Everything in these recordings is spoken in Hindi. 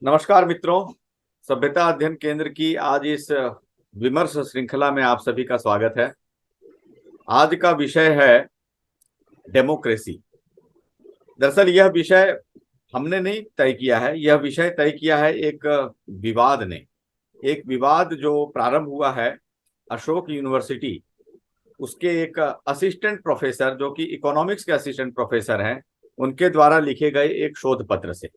नमस्कार मित्रों। सभ्यता अध्ययन केंद्र की आज इस विमर्श श्रृंखला में आप सभी का स्वागत है। आज का विषय है डेमोक्रेसी। दरअसल यह विषय हमने नहीं तय किया है, यह विषय तय किया है एक विवाद ने। एक विवाद जो प्रारंभ हुआ है अशोक यूनिवर्सिटी, उसके एक असिस्टेंट प्रोफेसर जो कि इकोनॉमिक्स के असिस्टेंट प्रोफेसर हैं, उनके द्वारा लिखे गए एक शोध पत्र से।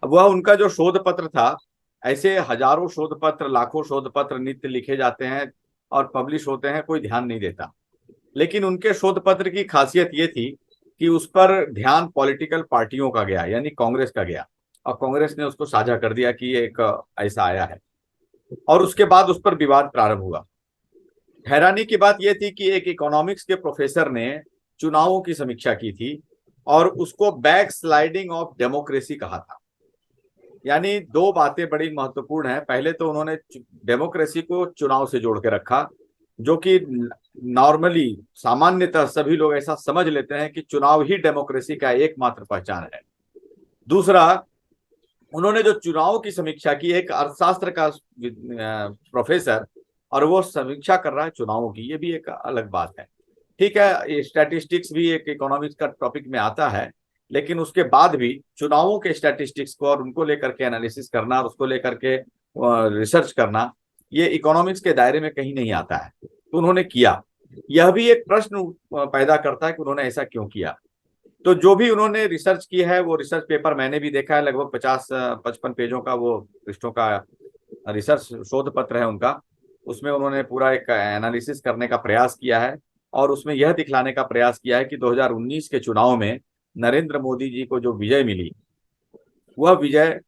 अब वह उनका जो शोध पत्र था, ऐसे हजारों शोध पत्र, लाखों शोध पत्र नित्य लिखे जाते हैं और पब्लिश होते हैं, कोई ध्यान नहीं देता। लेकिन उनके शोध पत्र की खासियत ये थी कि उस पर ध्यान पॉलिटिकल पार्टियों का गया, यानी कांग्रेस का गया, और कांग्रेस ने उसको साझा कर दिया कि ये एक ऐसा आया है, और उसके बाद उस पर विवाद प्रारंभ हुआ। हैरानी की बात यह थी कि एक इकोनॉमिक्स के प्रोफेसर ने चुनावों की समीक्षा की थी और उसको बैक स्लाइडिंग ऑफ डेमोक्रेसी कहा था। यानी दो बातें बड़ी महत्वपूर्ण हैं। पहले तो उन्होंने डेमोक्रेसी को चुनाव से जोड़ के रखा, जो कि नॉर्मली, सामान्यतः सभी लोग ऐसा समझ लेते हैं कि चुनाव ही डेमोक्रेसी का एकमात्र पहचान है। दूसरा, उन्होंने जो चुनाव की समीक्षा की, एक अर्थशास्त्र का प्रोफेसर, और वो समीक्षा कर रहा है चुनावों की, ये भी एक अलग बात है। ठीक है, स्टैटिस्टिक्स भी एक इकोनॉमिक्स का टॉपिक में आता है, लेकिन उसके बाद भी चुनावों के स्टैटिस्टिक्स को और उनको लेकर के एनालिसिस करना और उसको लेकर के रिसर्च करना, ये इकोनॉमिक्स के दायरे में कहीं नहीं आता है। तो उन्होंने किया। यह भी एक प्रश्न पैदा करता है कि उन्होंने ऐसा क्यों किया। तो जो भी उन्होंने रिसर्च की है, वो रिसर्च पेपर मैंने भी देखा है, लगभग 50-55 पेजों का वो पृष्ठों का रिसर्च शोध पत्र है उनका। उसमें उन्होंने पूरा एक एनालिसिस करने का प्रयास किया है और उसमें यह दिखलाने का प्रयास किया है कि 2019 के चुनाव में नरेंद्र मोदी जी को जो विजय मिली, वह विजय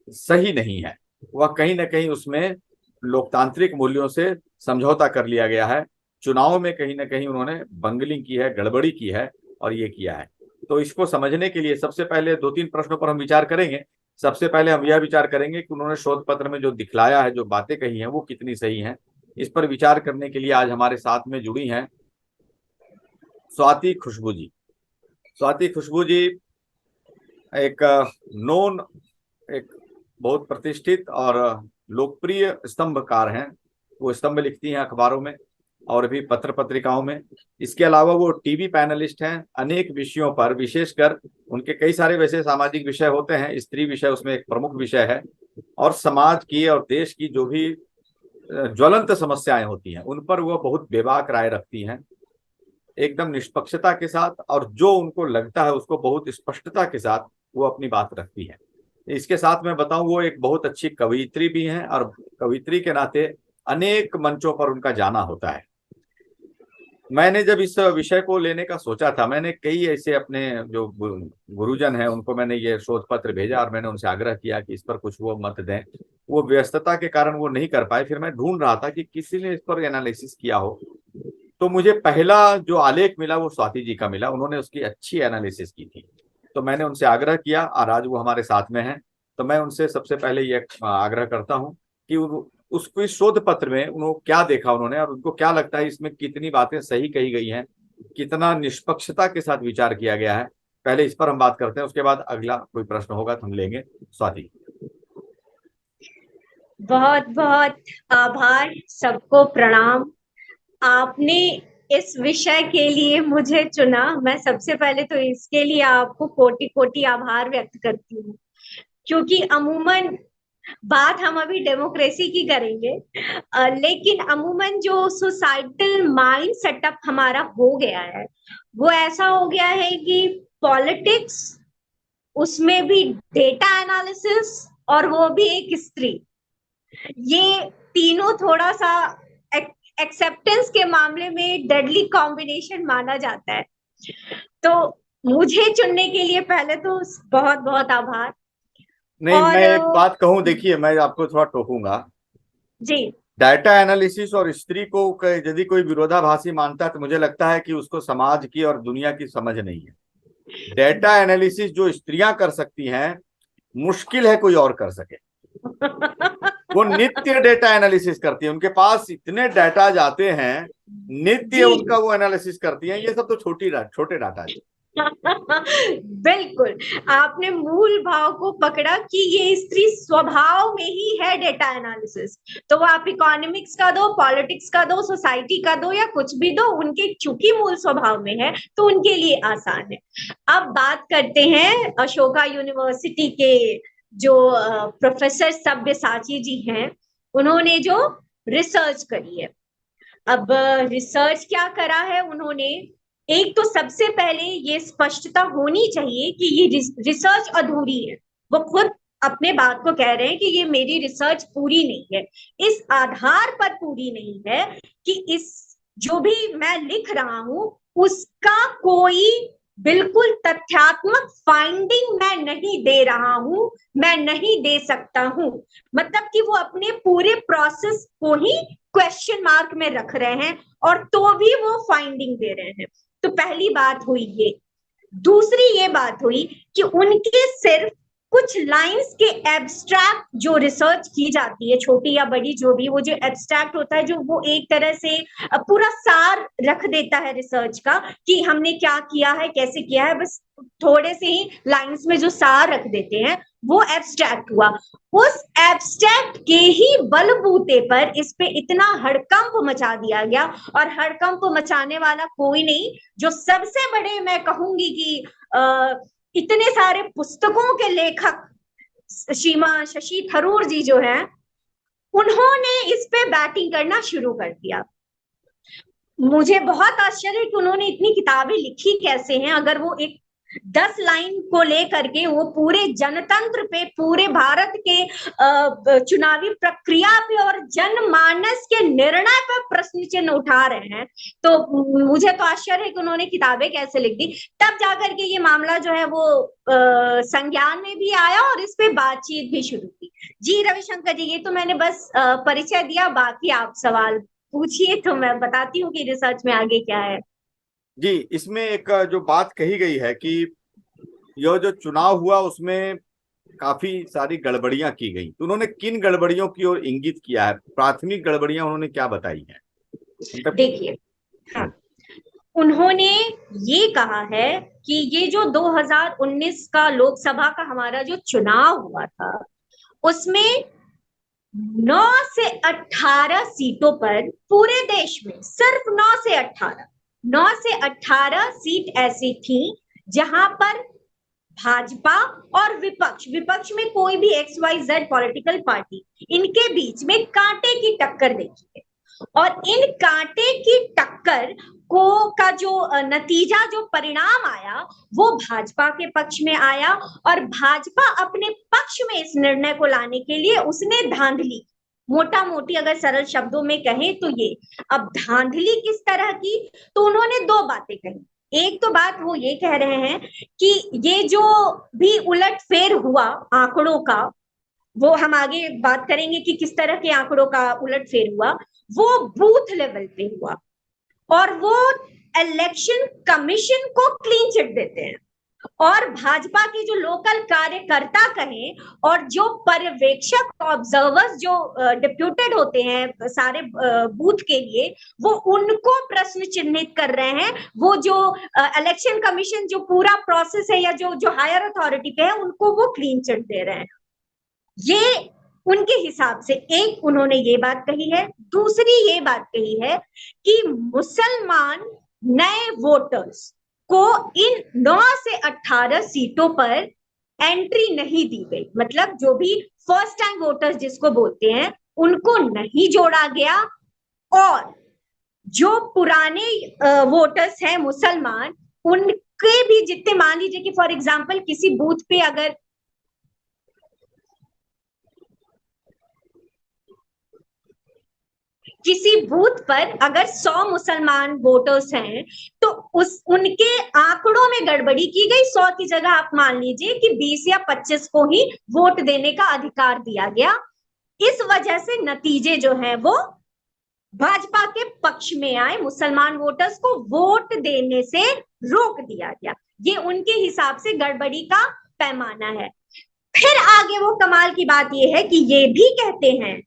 सही नहीं है। वह कहीं ना कहीं उसमें लोकतांत्रिक मूल्यों से समझौता कर लिया गया है। चुनाव में कहीं ना कहीं उन्होंने बंगलिंग की है, गड़बड़ी की है, और ये किया है। तो इसको समझने के लिए सबसे पहले दो तीन प्रश्नों पर हम विचार करेंगे। सबसे पहले हम यह विचार करेंगे कि उन्होंने शोध पत्र में जो दिखलाया है, जो बातें कही हैं, वो कितनी सही हैं। इस पर विचार करने के लिए आज हमारे साथ में जुड़ी हैं स्वाति खुशबू जी। स्वाति खुशबू जी एक नोन, एक बहुत प्रतिष्ठित और लोकप्रिय स्तंभकार हैं। वो स्तंभ लिखती हैं अखबारों में और भी पत्र पत्रिकाओं में। इसके अलावा वो टीवी पैनलिस्ट हैं अनेक विषयों पर, विशेषकर उनके कई सारे वैसे सामाजिक विषय होते हैं, स्त्री विषय उसमें एक प्रमुख विषय है, और समाज की और देश की जो भी ज्वलंत समस्याएं होती हैं उन पर वो बहुत बेबाक राय रखती हैं, एकदम निष्पक्षता के साथ, और जो उनको लगता है उसको बहुत स्पष्टता के साथ वो अपनी बात रखती है। इसके साथ मैं बताऊं, वो एक बहुत अच्छी कवयित्री भी हैं और कवयित्री के नाते अनेक मंचों पर उनका जाना होता है। मैंने जब इस विषय को लेने का सोचा था, मैंने कई ऐसे अपने जो गुरुजन हैं उनको मैंने ये शोध पत्र भेजा और मैंने उनसे आग्रह किया कि इस पर कुछ वो मत दें। वो व्यस्तता के कारण वो नहीं कर पाए। फिर मैं ढूंढ रहा था कि किसी ने इस पर एनालिसिस किया हो, तो मुझे पहला जो आलेख मिला वो स्वाति जी का मिला। उन्होंने उसकी अच्छी एनालिसिस की थी, तो मैंने उनसे आग्रह किया और आज वो हमारे साथ में हैं। तो मैं उनसे सबसे पहले ये आग्रह करता हूं कि उसको इस शोध पत्र में उन्होंने क्या देखा उन्होंने, और उनको क्या लगता है इसमें कितनी बातें सही कही गई हैं, कितना निष्पक्षता के साथ विचार किया गया है। पहले इस पर हम बात करते हैं, उसके बाद अगला कोई प्रश्न होगा तो हम लेंगे। स्वाति। बहुत बहुत आभार, सबको प्रणाम। आपने इस विषय के लिए मुझे चुना। मैं सबसे पहले तो इसके लिए आपको कोटि कोटि आभार व्यक्त करती हूँ, क्योंकि अमूमन बात हम अभी डेमोक्रेसी की करेंगे, लेकिन अमूमन जो सोसाइटल माइंड सेटअप हमारा हो गया है वो ऐसा हो गया है कि पॉलिटिक्स, उसमें भी डेटा एनालिसिस, और वो भी एक स्त्री, ये तीनों थोड़ा सा एक्सेप्टेंस के मामले में डेडली कॉम्बिनेशन माना जाता है। तो मुझे चुनने के लिए पहले तो बहुत बहुत आभार। नहीं, मैं एक और बात कहूं, देखिए मैं आपको थोड़ा टोकूंगा। जी, डाटा एनालिसिस और स्त्री को यदि कोई विरोधाभासी मानता है तो मुझे लगता है कि उसको समाज की और दुनिया की समझ नहीं है। डेटा एनालिसिस जो स्त्रियां कर सकती हैं, मुश्किल है कोई और कर सके। वो नित्य डेटा एनालिसिस करती है, उनके पास इतने डाटा जाते हैं, नित्य जी, उनका वो एनालिसिस करती हैं। ये सब तो छोटे डाटा है। बिल्कुल, आपने मूल भाव को पकड़ा कि ये स्त्री स्वभाव में ही है डेटा एनालिसिस। तो वो आप इकोनॉमिक्स का दो, पॉलिटिक्स का दो, सोसाइटी का दो या कुछ भी दो, उनके चूंकि मूल स्वभाव में है तो उनके लिए आसान है। अब बात करते हैं अशोका यूनिवर्सिटी के जो प्रोफेसर सब्यसाची जी हैं, उन्होंने जो रिसर्च करी है। अब रिसर्च क्या करा है उन्होंने, एक तो सबसे पहले ये स्पष्टता होनी चाहिए कि ये रिसर्च अधूरी है। वो खुद अपने बात को कह रहे हैं कि ये मेरी रिसर्च पूरी नहीं है, इस आधार पर पूरी नहीं है कि इस जो भी मैं लिख रहा हूं उसका कोई बिल्कुल तथ्यात्मक फाइंडिंग मैं नहीं दे रहा हूं, मैं नहीं दे सकता हूं। मतलब कि वो अपने पूरे प्रोसेस को ही क्वेश्चन मार्क में रख रहे हैं और तो भी वो फाइंडिंग दे रहे हैं। तो पहली बात हुई ये। दूसरी ये बात हुई कि उनके सिर्फ कुछ लाइंस के एब्स्ट्रैक्ट जो रिसर्च की जाती है, छोटी या बड़ी जो भी, वो जो एब्स्ट्रैक्ट होता है, जो वो एक तरह से पूरा सार रख देता है रिसर्च का कि हमने क्या किया है, कैसे किया है, बस थोड़े से ही लाइंस में जो सार रख देते हैं, वो एब्स्ट्रैक्ट हुआ। उस एब्स्ट्रैक्ट के ही बलबूते पर इस पे इतना हड़कंप मचा दिया गया, और हड़कंप मचाने वाला कोई नहीं, जो सबसे बड़े मैं कहूंगी कि इतने सारे पुस्तकों के लेखक श्रीमान शशि थरूर जी जो हैं, उन्होंने इस पे बैटिंग करना शुरू कर दिया। मुझे बहुत आश्चर्य कि उन्होंने इतनी किताबें लिखी कैसे हैं, अगर वो एक 10 लाइन को लेकर के वो पूरे जनतंत्र पे, पूरे भारत के चुनावी प्रक्रिया पे और जनमानस के निर्णय पर प्रश्न चिन्ह उठा रहे हैं, तो मुझे तो आश्चर्य है कि उन्होंने किताबें कैसे लिख दी। तब जाकर के ये मामला जो है वो संज्ञान में भी आया और इस पे बातचीत भी शुरू की। जी रविशंकर जी, ये तो मैंने बस परिचय दिया, बाकी आप सवाल पूछिए तो मैं बताती हूँ कि रिसर्च में आगे क्या है। जी, इसमें एक जो बात कही गई है कि यह जो चुनाव हुआ उसमें काफी सारी गड़बड़ियां की गई, तो उन्होंने किन गड़बड़ियों की ओर इंगित किया है, प्राथमिक गड़बड़ियां उन्होंने क्या बताई हैं? देखिए, हाँ, उन्होंने ये कहा है कि ये जो 2019 का लोकसभा का हमारा जो चुनाव हुआ था, उसमें 9 से 18 सीटों पर पूरे देश में, सिर्फ 9 से 18 सीट ऐसी थी जहां पर भाजपा और विपक्ष, विपक्ष में कोई भी XYZ पॉलिटिकल पार्टी, इनके बीच में कांटे की टक्कर देखी है। और इन कांटे की टक्कर को का जो नतीजा, जो परिणाम आया, वो भाजपा के पक्ष में आया, और भाजपा अपने पक्ष में इस निर्णय को लाने के लिए उसने धांधली, मोटा मोटी अगर सरल शब्दों में कहें तो ये। अब धांधली किस तरह की, तो उन्होंने दो बातें कही। एक तो बात वो ये कह रहे हैं कि ये जो भी उलटफेर हुआ आंकड़ों का, वो हम आगे बात करेंगे कि किस तरह के आंकड़ों का उलटफेर हुआ, वो बूथ लेवल पे हुआ, और वो इलेक्शन कमीशन को क्लीन चिट देते हैं। और भाजपा के जो लोकल कार्यकर्ता कहें और जो पर्यवेक्षक, ऑब्जर्वर्स जो डिप्यूटेड होते हैं सारे बूथ के लिए, वो उनको प्रश्न चिन्हित कर रहे हैं। वो जो इलेक्शन कमीशन जो पूरा प्रोसेस है, या जो जो हायर अथॉरिटी पे है, उनको वो क्लीन चिट दे रहे हैं। ये उनके हिसाब से एक उन्होंने ये बात कही है। दूसरी ये बात कही है कि मुसलमान नए वोटर्स को इन 9 से 18 सीटों पर एंट्री नहीं दी गई, मतलब जो भी फर्स्ट टाइम वोटर्स जिसको बोलते हैं, उनको नहीं जोड़ा गया। और जो पुराने वोटर्स हैं मुसलमान, उनके भी जितने, मान लीजिए कि फॉर एग्जांपल किसी बूथ पे अगर किसी बूथ पर अगर 100 मुसलमान वोटर्स हैं, तो उनके आंकड़ों में गड़बड़ी की गई। 100 की जगह आप मान लीजिए कि 20 या 25 को ही वोट देने का अधिकार दिया गया। इस वजह से नतीजे जो हैं वो भाजपा के पक्ष में आए, मुसलमान वोटर्स को वोट देने से रोक दिया गया। ये उनके हिसाब से गड़बड़ी का पैमाना है। फिर आगे वो कमाल की बात ये है कि ये भी कहते हैं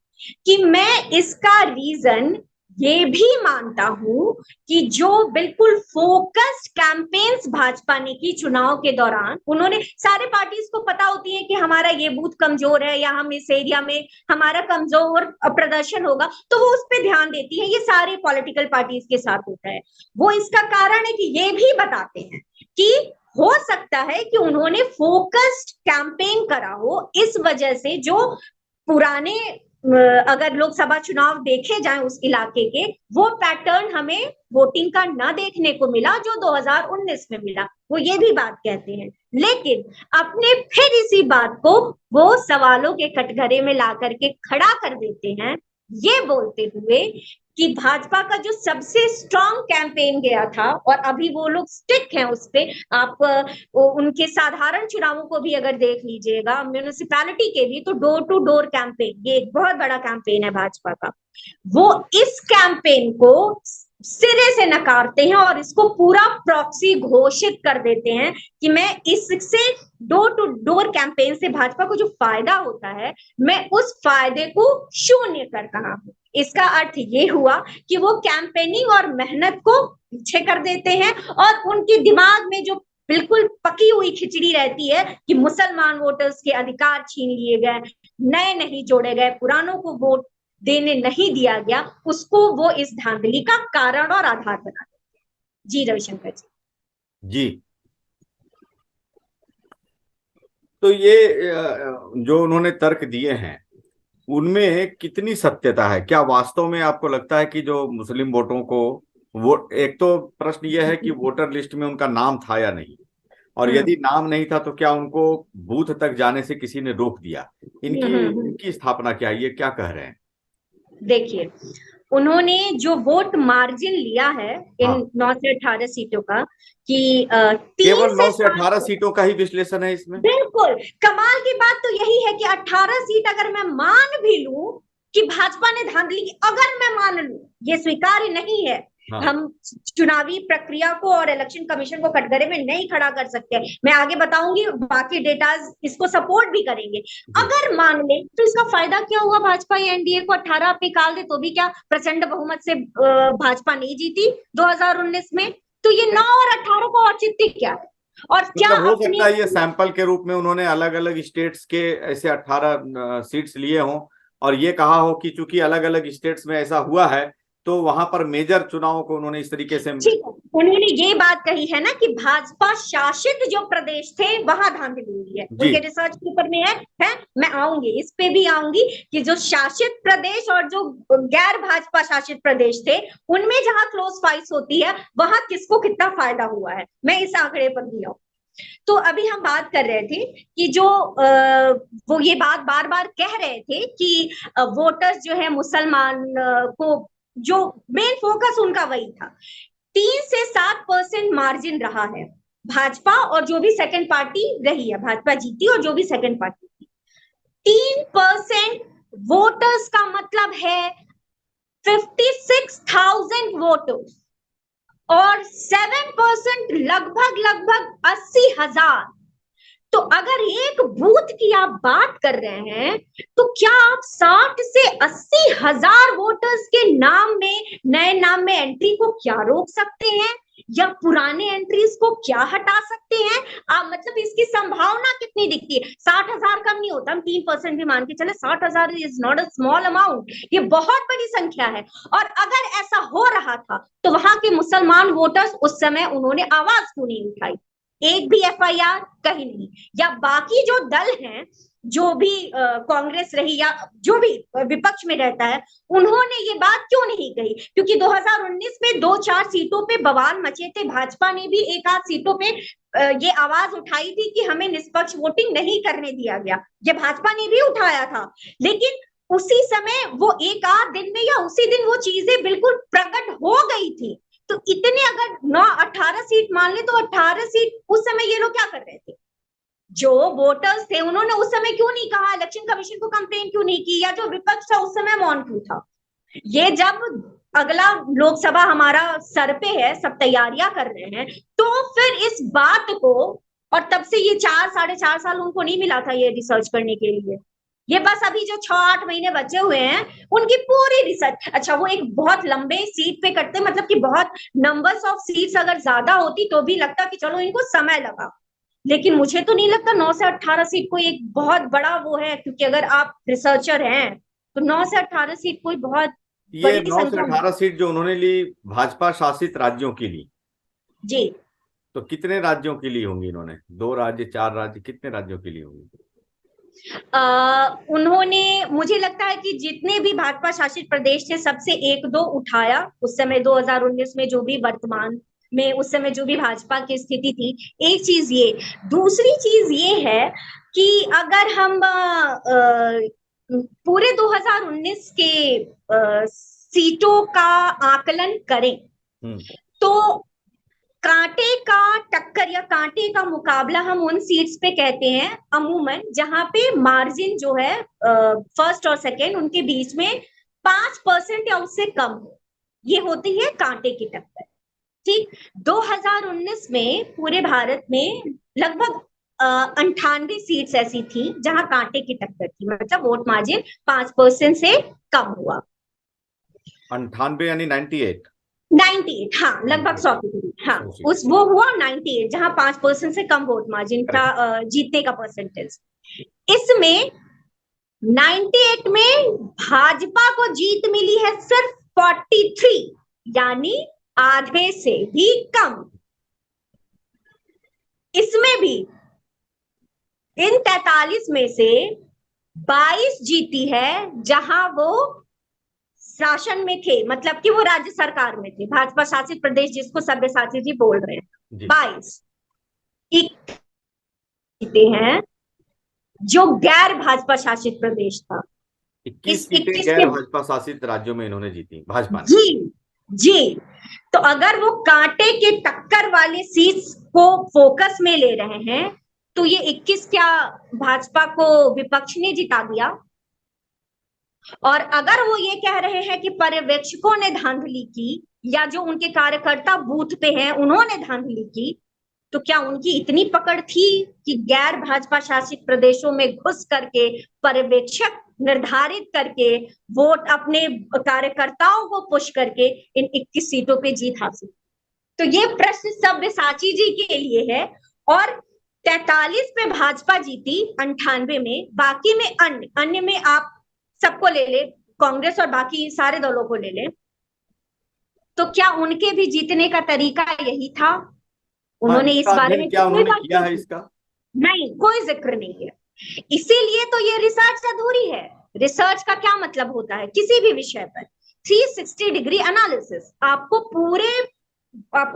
कि मैं इसका रीजन ये भी मानता हूं कि जो बिल्कुल फोकस्ड कैंपेन्स भाजपा ने की चुनाव के दौरान, उन्होंने सारे पार्टीज को पता होती है कि हमारा ये बूथ कमजोर है या हम इस एरिया में हमारा कमजोर प्रदर्शन होगा, तो वो उस पर ध्यान देती है। ये सारे पॉलिटिकल पार्टीज के साथ होता है। वो इसका कारण है कि ये भी बताते हैं कि हो सकता है कि उन्होंने फोकस्ड कैंपेन करा हो, इस वजह से जो पुराने अगर लोकसभा चुनाव देखे जाएं उस इलाके के, वो पैटर्न हमें वोटिंग का ना देखने को मिला जो 2019 में मिला। वो ये भी बात कहते हैं, लेकिन अपने फिर इसी बात को वो सवालों के कटघरे में ला करके खड़ा कर देते हैं, ये बोलते हुए कि भाजपा का जो सबसे स्ट्रांग कैंपेन गया था और अभी वो लोग स्टिक हैं उस पे। आप उनके साधारण चुनावों को भी अगर देख लीजिएगा, म्यूनिसिपैलिटी के भी, तो डोर टू डोर कैंपेन, ये एक बहुत बड़ा कैंपेन है भाजपा का। वो इस कैंपेन को सिरे से नकारते हैं और इसको पूरा प्रॉक्सी घोषित कर देते हैं कि मैं इससे डोर टू डोर कैंपेन से भाजपा को जो फायदा होता है, मैं उस फायदे को शून्य कर रहा हूं। इसका अर्थ ये हुआ कि वो कैंपेनिंग और मेहनत को पीछे कर देते हैं और उनके दिमाग में जो बिल्कुल पकी हुई खिचड़ी रहती है कि मुसलमान वोटर्स के अधिकार छीन लिए गए, नए नहीं जोड़े गए, पुरानों को वोट देने नहीं दिया गया, उसको वो इस धांधली का कारण और आधार बना देते हैं। जी रविशंकर जी। जी, तो ये जो उन्होंने तर्क दिए हैं उनमें कितनी सत्यता है? क्या वास्तव में आपको लगता है कि जो मुस्लिम वोटों को वोट, एक तो प्रश्न यह है कि वोटर लिस्ट में उनका नाम था या नहीं, और यदि नाम नहीं था तो क्या उनको बूथ तक जाने से किसी ने रोक दिया? इनकी स्थापना क्या है? ये क्या कह रहे हैं? देखिए, उन्होंने जो वोट मार्जिन लिया है इन हाँ, 9 से 18 सीटों का, कि केवल 3 9 से से 18 सीटों का ही विश्लेषण है इसमें? बिल्कुल कमाल की बात तो यही है कि 18 सीट अगर मैं मान भी लूं कि भाजपा ने धांधली की, अगर मैं मान लूं, ये स्वीकार्य नहीं है। हाँ, हम चुनावी प्रक्रिया को और इलेक्शन कमीशन को कटघरे में नहीं खड़ा कर सकते। मैं आगे बताऊंगी, बाकी डेटाज इसको सपोर्ट भी करेंगे। अगर मान ले तो इसका फायदा क्या हुआ भाजपा या एनडीए को? 18 पे निकाल दे तो भी क्या प्रचंड बहुमत से भाजपा नहीं जीती 2019 में? तो ये 9 और 18 को औचित्य क्या है? और क्या मतलब हो अपनी सकता है ये सैंपल के रूप में उन्होंने अलग अलग स्टेट्स के ऐसे 18 सीट्स लिए हों और ये कहा हो कि चूंकि अलग अलग स्टेट्स में ऐसा हुआ है तो वहां पर मेजर चुनावों को उन्होंने इस तरीके से। ठीक है, उन्होंने ये बात कही है ना कि भाजपा शासित जो प्रदेश थे वहां धांधली हुई है, जी, उनके रिसर्च पेपर में है। मैं आऊंगी, इस पे भी आऊंगी कि जो शासित प्रदेश और जो गैर भाजपा शासित प्रदेश थे, उनमें जहां क्लोज फाइट्स होती है वहां किसको कितना फायदा हुआ है, मैं इस आंकड़े पर भी आऊं। तो अभी हम बात कर रहे थे कि जो वो ये बात बार बार कह रहे थे कि वोटर्स जो है मुसलमान को, जो मेन फोकस उनका वही था। 3 से 7% मार्जिन रहा है भाजपा और जो भी सेकंड पार्टी रही है, भाजपा जीती और जो भी सेकंड पार्टी थी। 3% वोटर्स का मतलब है 56,000 वोटर्स, और 7% लगभग लगभग 80,000। तो अगर एक बूथ की आप बात कर रहे हैं, तो क्या आप 60 से 80,000 वोटर्स के नाम में, नए नाम में एंट्री को क्या रोक सकते हैं, या पुराने एंट्रीज को क्या हटा सकते हैं? मतलब इसकी संभावना कितनी दिखती है? 60,000 कम नहीं होता, हम 3% भी मान के चले, 60,000 is not a small amount, ये बहुत बड़ी संख्या है। और अगर ऐसा हो रहा था तो वहां के मुसलमान वोटर्स उस समय उन्होंने आवाज क्यों नहीं उठाई? एक भी एफआईआर कहीं नहीं। या बाकी जो दल हैं, जो भी कांग्रेस रही या जो भी विपक्ष में रहता है, उन्होंने ये बात क्यों नहीं कही? क्योंकि 2019 में 2-4 सीटों पे बवाल मचे थे, भाजपा ने भी एक आध सीटों पे ये आवाज उठाई थी कि हमें निष्पक्ष वोटिंग नहीं करने दिया गया, ये भाजपा ने भी उठाया था। लेकिन उसी समय वो एक आध दिन में या उसी दिन वो चीजें बिल्कुल प्रकट हो गई थी। तो इतने अगर 9-18 सीट मान ले तो 18 सीट उस समय ये लोग क्या कर रहे थे? जो वोटर्स थे उन्होंने उस समय क्यों नहीं कहा, इलेक्शन कमीशन को कंप्लेन क्यों नहीं की, या जो विपक्ष था उस समय मौन क्यों था? ये जब अगला लोकसभा हमारा सर पे है, सब तैयारियां कर रहे हैं, तो फिर इस बात को, और तब से ये 4-4.5 साल उनको नहीं मिला था ये रिसर्च करने के लिए, ये बस अभी जो 6-8 महीने बचे हुए हैं उनकी पूरी रिसर्च। अच्छा, वो एक बहुत लंबे सीट पे करते, मतलब कि बहुत नंबर्स ऑफ सीट्स अगर ज्यादा होती तो भी लगता कि चलो इनको समय लगा, लेकिन मुझे तो नहीं लगता 9 से 18 सीट कोई एक बहुत बड़ा वो है, क्योंकि अगर आप रिसर्चर हैं तो 9 से 18 सीट कोई बहुत ये बड़ी 9 से संख्या नहीं। 18 सीट जो उन्होंने ली भाजपा शासित राज्यों की ली, जी। तो कितने राज्यों की ली होंगी इन्होंने? 2 राज्य, 4 राज्य, कितने राज्यों की ली होंगी? उन्होंने, मुझे लगता है कि जितने भी भाजपा शासित प्रदेश थे सबसे एक दो उठाया उस समय 2019 में, जो भी वर्तमान में उस समय जो भी भाजपा की स्थिति थी। एक चीज ये, दूसरी चीज ये है कि अगर हम पूरे 2019 के सीटों का आकलन करें तो कांटे का टक्कर या कांटे का मुकाबला हम उन सीट्स पे कहते हैं अमूमन जहां पे मार्जिन जो है फर्स्ट और सेकेंड उनके बीच में 5% या उससे कम हो, ये होती है कांटे की टक्कर। ठीक, 2019 में पूरे भारत में लगभग 98 सीट्स ऐसी थी जहां कांटे की टक्कर थी, मतलब वोट मार्जिन 5% से कम हुआ। 98 यानी 98? 98, हाँ, लगभग 100%। हाँ, उस वो हुआ 98 जहां 5% से कम वोट मार्जिन का जीतने का परसेंटेज। इसमें 98 में भाजपा को जीत मिली है सिर्फ 43, यानी आधे से भी कम। इसमें भी इन 43 में से 22 जीती है जहां वो शासन में थे, मतलब कि वो राज्य सरकार में थे, भाजपा शासित प्रदेश जिसको सब्यसाची जी बोल रहे हैं। 22 जीते हैं जो गैर भाजपा शासित प्रदेश था। 21 इस सीटें 21 गैर में भाजपा शासित राज्यों में इन्होंने जीती भाजपा ने। जी जी, तो अगर वो कांटे के टक्कर वाले सीट्स को फोकस में ले रहे हैं तो ये 21 क्या भाजपा को विपक्ष ने जिता दिया। और अगर वो ये कह रहे हैं कि पर्यवेक्षकों ने धांधली की या जो उनके कार्यकर्ता बूथ पे हैं उन्होंने धांधली की, तो क्या उनकी इतनी पकड़ थी कि गैर भाजपा शासित प्रदेशों में घुस करके पर्यवेक्षक निर्धारित करके वोट अपने कार्यकर्ताओं को पुश करके इन 21 सीटों पे जीत हासिल? तो ये प्रश्न सब्यसाची जी के लिए है। और 43 पे भाजपा जीती, 98 में, बाकी में अन्य में आप सबको ले ले, कांग्रेस और बाकी सारे दलों को ले ले, तो क्या उनके भी जीतने का तरीका यही था? हाँ, उन्होंने इस इसका बारे अध्ययन में क्या कोई उन्होंने बात किया नहीं है की। इसका? नहीं, कोई जिक्र नहीं है। इसीलिए तो ये रिसर्च अधूरी है। रिसर्च का क्या मतलब होता है? किसी भी विषय पर 360 डिग्री एनालिसिस, आपको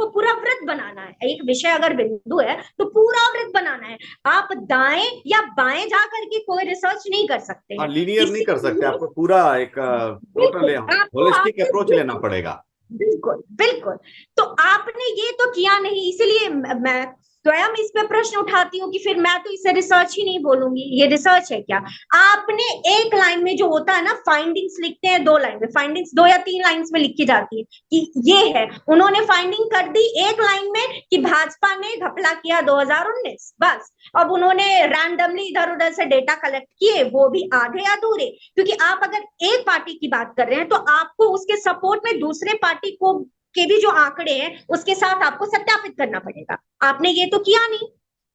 पूरा वृत्त बनाना है। एक विषय अगर बिंदु है तो पूरा वृत्त बनाना है। आप दाएं या बाएं जा करके कोई रिसर्च नहीं कर सकते हाँ, हैं। लीनियर नहीं कर सकते, इसीलिए आपको पूरा एक बिल्कुल टोटल आपको होलिस्टिक आपने अप्रोच लेना पड़ेगा। बिल्कुल बिल्कुल, तो आपने ये तो किया नहीं, इसलिए मैं स्वयं इस पे प्रश्न उठाती हूँ कि फिर मैं तो इसे रिसर्च ही नहीं बोलूंगी। ये रिसर्च है क्या? आपने एक लाइन में जो होता है ना, फाइंडिंग्स लिखते हैं 2 लाइन में, फाइंडिंग्स 2 या 3 लाइंस में लिखी जाती है कि ये है। उन्होंने फाइंडिंग कर दी एक लाइन में कि भाजपा ने घपला किया 2019, बस। अब उन्होंने रैंडमली इधर उधर से डेटा कलेक्ट किए, वो भी आधे अधूरे, क्योंकि आप अगर एक पार्टी की बात कर रहे हैं तो आपको उसके सपोर्ट में दूसरे पार्टी को के भी जो आंकड़े हैं उसके साथ आपको सत्यापित करना पड़ेगा। आपने ये तो किया नहीं।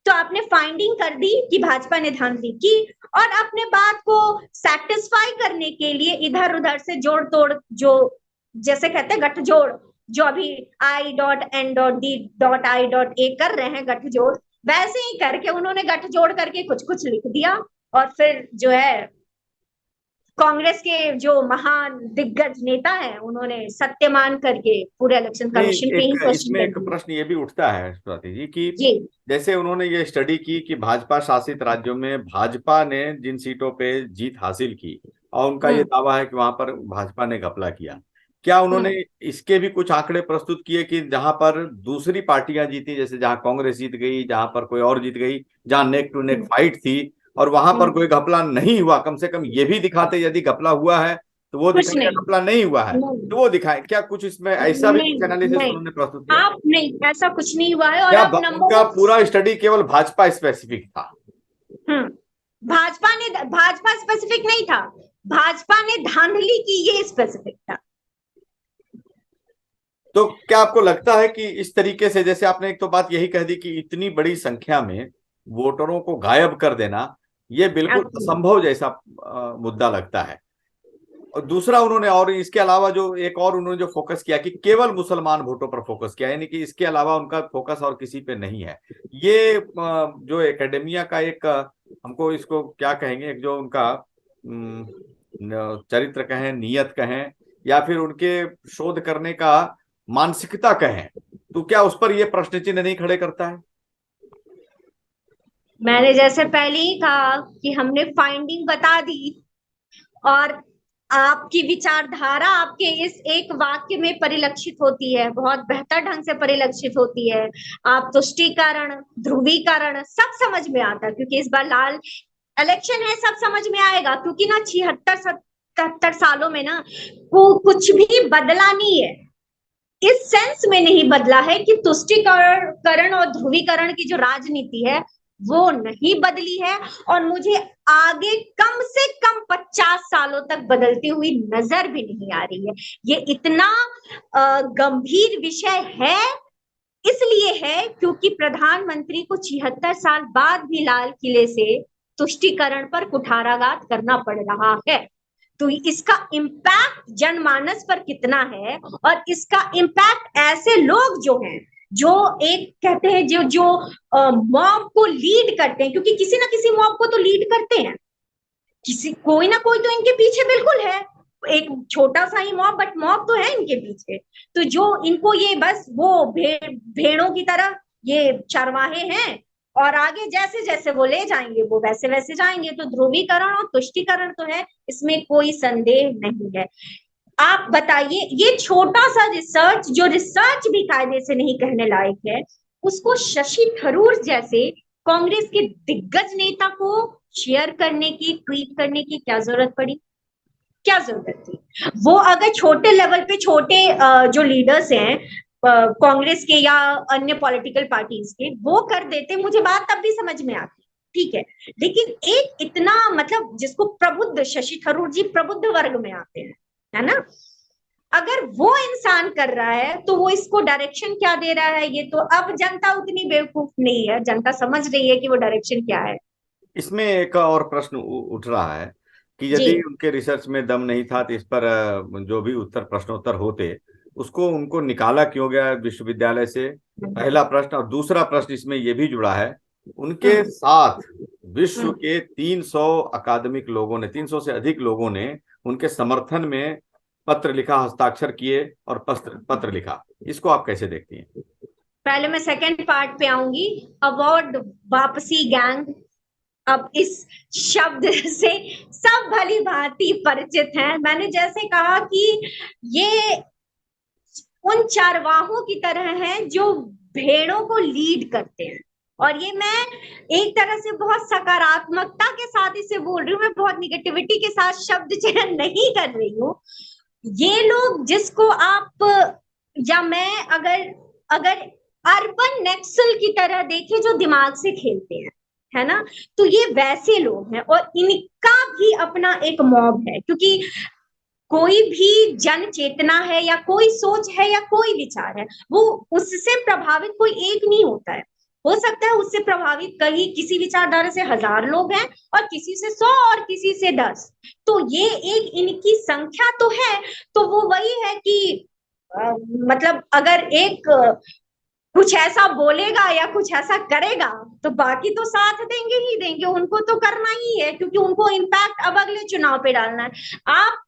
तो आपने फाइंडिंग कर दी कि भाजपा ने धांधली की, और अपने बात को सेटिस्फाई करने के लिए इधर उधर से जोड़ तोड़, जो जैसे कहते हैं गठजोड़, जो अभी I.N.D.I.A कर रहे हैं गठजोड़, वैसे ही करके उन्होंने गठजोड़ करके कुछ कुछ लिख दिया। और फिर जो है कांग्रेस के जो महान दिग्गज नेता हैं उन्होंने सत्य मान करके पूरे इलेक्शन नहीं, कमीशन पे ही एक क्वेश्चन इसमें कर एक दिया। प्रश्न ये भी उठता है स्वाति जी कि जी जैसे उन्होंने ये स्टडी की कि भाजपा शासित राज्यों में भाजपा ने जिन सीटों पे जीत हासिल की और उनका ये दावा है कि वहां पर भाजपा ने घपला किया, क्या उन्होंने इसके भी कुछ आंकड़े प्रस्तुत किए कि जहां पर दूसरी पार्टियां जीती, जैसे जहां कांग्रेस जीत गई, जहां पर कोई और जीत गई, जहां नेक टू नेक फाइट थी और वहां पर कोई घपला नहीं हुआ, कम से कम ये भी दिखाते यदि घपला हुआ है तो वो कुछ दिखाए, नहीं, घपला नहीं हुआ है नहीं तो वो दिखाए? क्या कुछ इसमें ऐसा भी नहीं कुछ एनालिसिस नहीं, उन्होंने प्रस्तुत किया? आप नहीं, ऐसा कुछ नहीं हुआ है। और क्या आप नंबर उनका ऑफ पूरा स्टडी केवल भाजपा स्पेसिफिक था? भाजपा स्पेसिफिक नहीं था, भाजपा ने धांधली की, ये स्पेसिफिक था। तो क्या आपको लगता है कि इस तरीके से, जैसे आपने एक तो बात यही कह दी कि इतनी बड़ी संख्या में वोटरों को गायब कर देना, ये बिल्कुल असंभव जैसा मुद्दा लगता है। और दूसरा उन्होंने, और इसके अलावा जो एक और उन्होंने जो फोकस किया कि केवल मुसलमान वोटों पर फोकस किया, यानी कि इसके अलावा उनका फोकस और किसी पे नहीं है। ये जो एकेडमिया का एक हमको इसको क्या कहेंगे, एक जो उनका चरित्र कहें, नियत कहें, या फिर उनके शोध करने का मानसिकता कहें, तो क्या उस पर ये प्रश्न चिन्ह नहीं खड़े करता है? मैंने जैसे पहले ही कहा कि हमने फाइंडिंग बता दी, और आपकी विचारधारा आपके इस एक वाक्य में परिलक्षित होती है, बहुत बेहतर ढंग से परिलक्षित होती है। आप तुष्टीकरण, ध्रुवीकरण सब समझ में आता है, क्योंकि इस बार लाल इलेक्शन है, सब समझ में आएगा। क्योंकि ना 76-77 सालों में ना कुछ भी बदला नहीं है, इस सेंस में नहीं बदला है कि तुष्टीकरण और ध्रुवीकरण की जो राजनीति है वो नहीं बदली है, और मुझे आगे कम से कम 50 सालों तक बदलती हुई नजर भी नहीं आ रही है। ये इतना गंभीर विषय है, इसलिए है क्योंकि प्रधानमंत्री को 76 साल बाद भी लाल किले से तुष्टीकरण पर कुठाराघात करना पड़ रहा है। तो इसका इम्पैक्ट जनमानस पर कितना है, और इसका इम्पैक्ट ऐसे लोग जो हैं, जो एक कहते हैं जो जो मॉब को लीड करते हैं, क्योंकि किसी ना किसी मॉब को तो लीड करते हैं, किसी कोई ना कोई तो इनके पीछे बिल्कुल है, एक छोटा सा ही मॉब, बट मॉब तो है इनके पीछे। तो जो इनको ये बस वो भेड़ों की तरह ये चरवाहे हैं, और आगे जैसे जैसे वो ले जाएंगे वो वैसे वैसे जाएंगे। तो ध्रुवीकरण और तुष्टीकरण तो है, इसमें कोई संदेह नहीं है। आप बताइए, ये छोटा सा रिसर्च, जो रिसर्च भी कायदे से नहीं कहने लायक है, उसको शशि थरूर जैसे कांग्रेस के दिग्गज नेता को शेयर करने की, ट्वीट करने की क्या जरूरत पड़ी? क्या जरूरत थी? वो अगर छोटे लेवल पे छोटे जो लीडर्स हैं कांग्रेस के या अन्य पॉलिटिकल पार्टीज के, वो कर देते, मुझे बात तब भी समझ में आती, ठीक है। लेकिन एक इतना मतलब जिसको प्रबुद्ध, शशि थरूर जी प्रबुद्ध वर्ग में आते हैं, है ना, अगर वो इंसान कर रहा है तो वो इसको डायरेक्शन क्या दे रहा है? ये तो अब जनता उतनी बेवकूफ नहीं है, जनता समझ रही है कि वो डायरेक्शन क्या है। इसमें एक और प्रश्न उठ रहा है कि जी। यदि उनके रिसर्च में दम नहीं था तो इस पर जो भी उत्तर प्रश्नोत्तर होते, उसको उनको निकाला क्यों गया विश्वविद्यालय से? पहला प्रश्न। और दूसरा प्रश्न इसमें यह भी जुड़ा है, उनके साथ विश्व के 300 अकादमिक लोगों ने, 300 से अधिक लोगों ने उनके समर्थन में पत्र लिखा, हस्ताक्षर किए और पत्र लिखा। इसको आप कैसे देखती हैं? पहले मैं सेकंड पार्ट पे आऊंगी, अवार्ड वापसी गैंग। अब इस शब्द से सब भली भांति परिचित हैं। मैंने जैसे कहा कि ये उन चारवाहों की तरह हैं जो भेड़ों को लीड करते हैं, और ये मैं एक तरह से बहुत सकारात्मकता के साथ इसे बोल रही हूँ, मैं बहुत निगेटिविटी के साथ शब्द चयन नहीं कर रही हूँ। ये लोग जिसको आप, या मैं अगर अगर अर्बन नक्सल की तरह देखे, जो दिमाग से खेलते हैं, है ना, तो ये वैसे लोग हैं, और इनका भी अपना एक मॉब है। क्योंकि कोई भी जन चेतना है या कोई सोच है या कोई विचार है, वो उससे प्रभावित कोई एक नहीं होता है। हो सकता है उससे प्रभावित कहीं किसी विचारधारा से 1000 लोग हैं, और किसी से 100, और किसी से 10। तो ये एक इनकी संख्या तो है। तो वो वही है कि मतलब अगर एक कुछ ऐसा बोलेगा या कुछ ऐसा करेगा, तो बाकी तो साथ देंगे ही देंगे, उनको तो करना ही है, क्योंकि उनको इम्पैक्ट अब अगले चुनाव पे डालना है। आप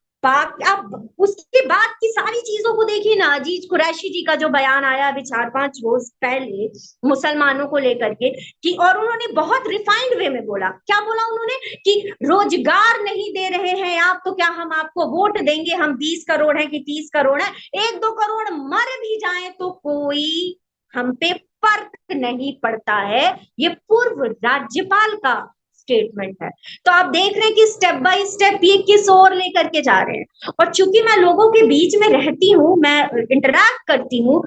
उसके बाद की सारी चीजों को देखिए ना, अजीज कुरैशी जी का जो बयान आया अभी 4-5 रोज पहले मुसलमानों को लेकर के, कि और उन्होंने बहुत रिफाइंड वे में बोला। क्या बोला उन्होंने? कि रोजगार नहीं दे रहे हैं आप, तो क्या हम आपको वोट देंगे? हम 20 करोड़ है कि 30 करोड़ है, 1-2 करोड़ मर भी जाए तो कोई हम पे फर्क नहीं पड़ता है। ये पूर्व राज्यपाल का स्टेटमेंट है। तो आप देख रहे हैं कि स्टेप बाय स्टेप ये किस ओर लेकर के जा रहे हैं। और चूंकि मैं लोगों के बीच में रहती हूँ, मैं इंटरैक्ट करती हूँ,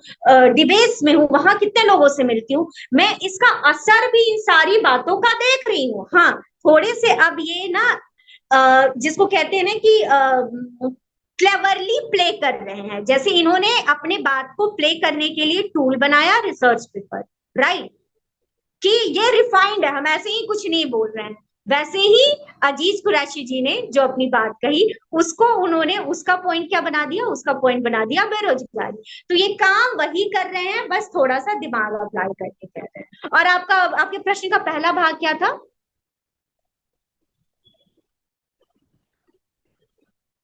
डिबेट्स में हूँ, वहां कितने लोगों से मिलती हूँ, मैं इसका असर भी इन सारी बातों का देख रही हूँ। हाँ, थोड़े से अब ये ना जिसको कहते हैं ना कि क्लेवरली प्ले कर रहे हैं, जैसे इन्होंने अपने बात को प्ले करने के लिए टूल बनाया रिसर्च पेपर, राइट, कि ये रिफाइंड है, हम ऐसे ही कुछ नहीं बोल रहे हैं। वैसे ही अजीज कुरैशी जी ने जो अपनी बात कही, उसको उन्होंने उसका पॉइंट क्या बना दिया, उसका पॉइंट बना दिया बेरोजगारी। तो ये काम वही कर रहे हैं, बस थोड़ा सा दिमाग अप्लाई करके कर रहे हैं। और आपके प्रश्न का पहला भाग क्या था?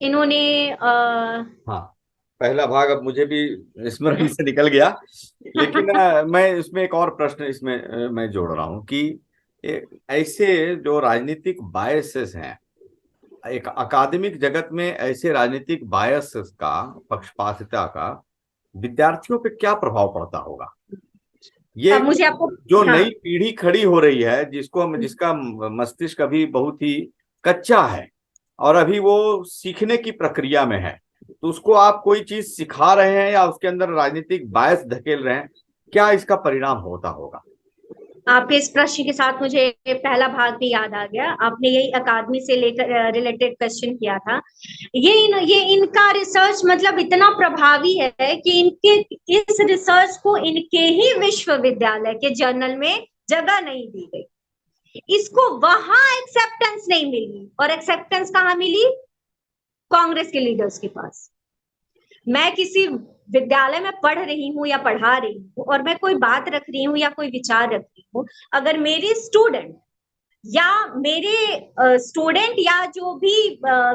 इन्होंने हाँ, पहला भाग अब मुझे भी स्मरण से निकल गया, लेकिन मैं इसमें एक और प्रश्न इसमें मैं जोड़ रहा हूँ कि ऐसे जो राजनीतिक बायसेस हैं, एक अकादमिक जगत में ऐसे राजनीतिक बायसेस का, पक्षपातिता का विद्यार्थियों पे क्या प्रभाव पड़ता होगा? ये मुझे आपको जो हाँ नई पीढ़ी खड़ी हो रही है, जिसका मस्तिष्क अभी बहुत ही कच्चा है और अभी वो सीखने की प्रक्रिया में है, तो उसको आप कोई चीज सिखा रहे हैं या उसके अंदर राजनीतिक बायस धकेल रहे हैं, क्या इसका परिणाम होता होगा? आपके इस प्रश्न के साथ मुझे पहला भाग भी याद आ गया। आपने यही अकादमी से लेकर रिलेटेड क्वेश्चन किया था। ये इनका रिसर्च मतलब इतना प्रभावी है कि इनके इस रिसर्च को इनके ही विश्वविद्यालय के जर्नल में जगह नहीं दी गई। इसको वहां एक्सेप्टेंस नहीं मिली, और एक्सेप्टेंस कहाँ मिली? कांग्रेस के लीडर्स के पास। मैं किसी विद्यालय में पढ़ रही हूँ या पढ़ा रही हूँ और मैं कोई बात रख रही हूँ या कोई विचार रख रही हूँ, अगर मेरे स्टूडेंट या जो भी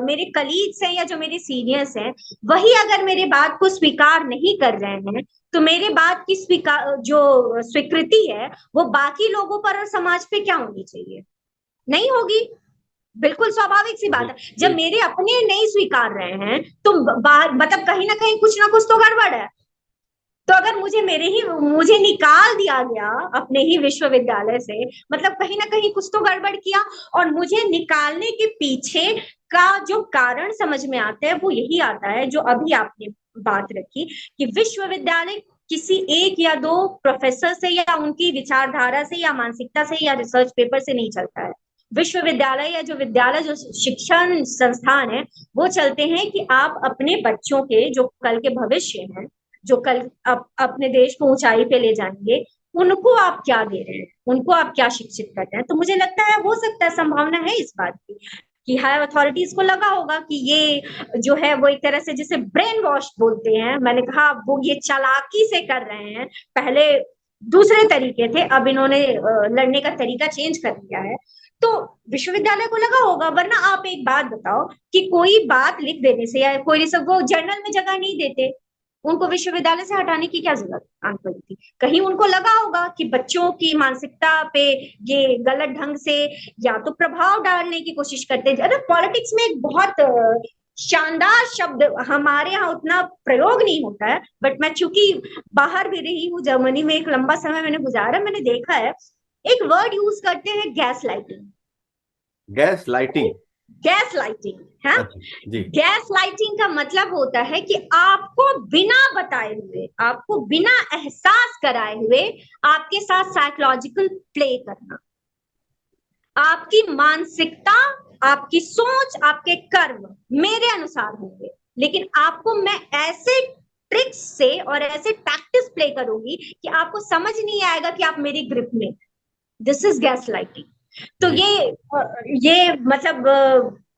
मेरे कलीग्स हैं या जो मेरे सीनियर्स हैं, वही अगर मेरे बात को स्वीकार नहीं कर रहे हैं, तो मेरे बात की स्वीकृति है वो बाकी लोगों पर और समाज पे क्या होनी चाहिए? नहीं होगी। बिल्कुल स्वाभाविक सी बात है। जब मेरे अपने नहीं स्वीकार रहे हैं तो मतलब कहीं ना कहीं कुछ ना कुछ तो गड़बड़ है। तो अगर मुझे निकाल दिया गया अपने ही विश्वविद्यालय से, मतलब कहीं ना कहीं कुछ तो गड़बड़ किया। और मुझे निकालने के पीछे का जो कारण समझ में आता है वो यही आता है जो अभी आपने बात रखी, कि विश्वविद्यालय किसी एक या दो प्रोफेसर से या उनकी विचारधारा से या मानसिकता से या रिसर्च पेपर से नहीं चलता है। विश्वविद्यालय या जो शिक्षण संस्थान है, वो चलते हैं कि आप अपने बच्चों के जो कल के भविष्य हैं, जो कल अपने देश को ऊंचाई पे ले जाएंगे, उनको आप क्या दे रहे हैं, उनको आप क्या शिक्षित करते हैं। तो मुझे लगता है, हो सकता है, संभावना है इस बात की कि हायर अथॉरिटीज को लगा होगा कि ये जो है वो एक तरह से जिसे ब्रेन वॉश बोलते हैं, मैंने कहा वो ये चालाकी से कर रहे हैं। पहले दूसरे तरीके थे, अब इन्होंने लड़ने का तरीका चेंज कर दिया है। तो विश्वविद्यालय को लगा होगा। वरना आप एक बात बताओ कि कोई बात लिख देने से या कोई वो जर्नल में जगह नहीं देते, उनको विश्वविद्यालय से हटाने की क्या जरूरत आन पड़ी थी? कहीं उनको लगा होगा कि बच्चों की मानसिकता पे ये गलत ढंग से या तो प्रभाव डालने की कोशिश करते हैं। पॉलिटिक्स में एक बहुत शानदार शब्द, हमारे यहाँ उतना प्रयोग नहीं होता है, बट मैं चूंकि बाहर भी रही हूँ, जर्मनी में एक लंबा समय मैंने गुजारा, मैंने देखा है एक वर्ड यूज करते हैं, gas lighting. Gas lighting? Gas lighting है। अच्छा जी। गैस लाइटिंग का मतलब होता है कि आपको बिना बताए हुए, आपको बिना एहसास कराए हुए आपके साथ साइकोलॉजिकल प्ले करना। आपकी मानसिकता, आपकी सोच, आपके कर्म मेरे अनुसार होंगे, लेकिन आपको मैं ऐसे ट्रिक्स से और ऐसे टैक्टिक्स प्ले करूंगी कि आपको समझ नहीं आएगा कि आप मेरी ग्रिप में। This is gas lighting. तो ये मतलब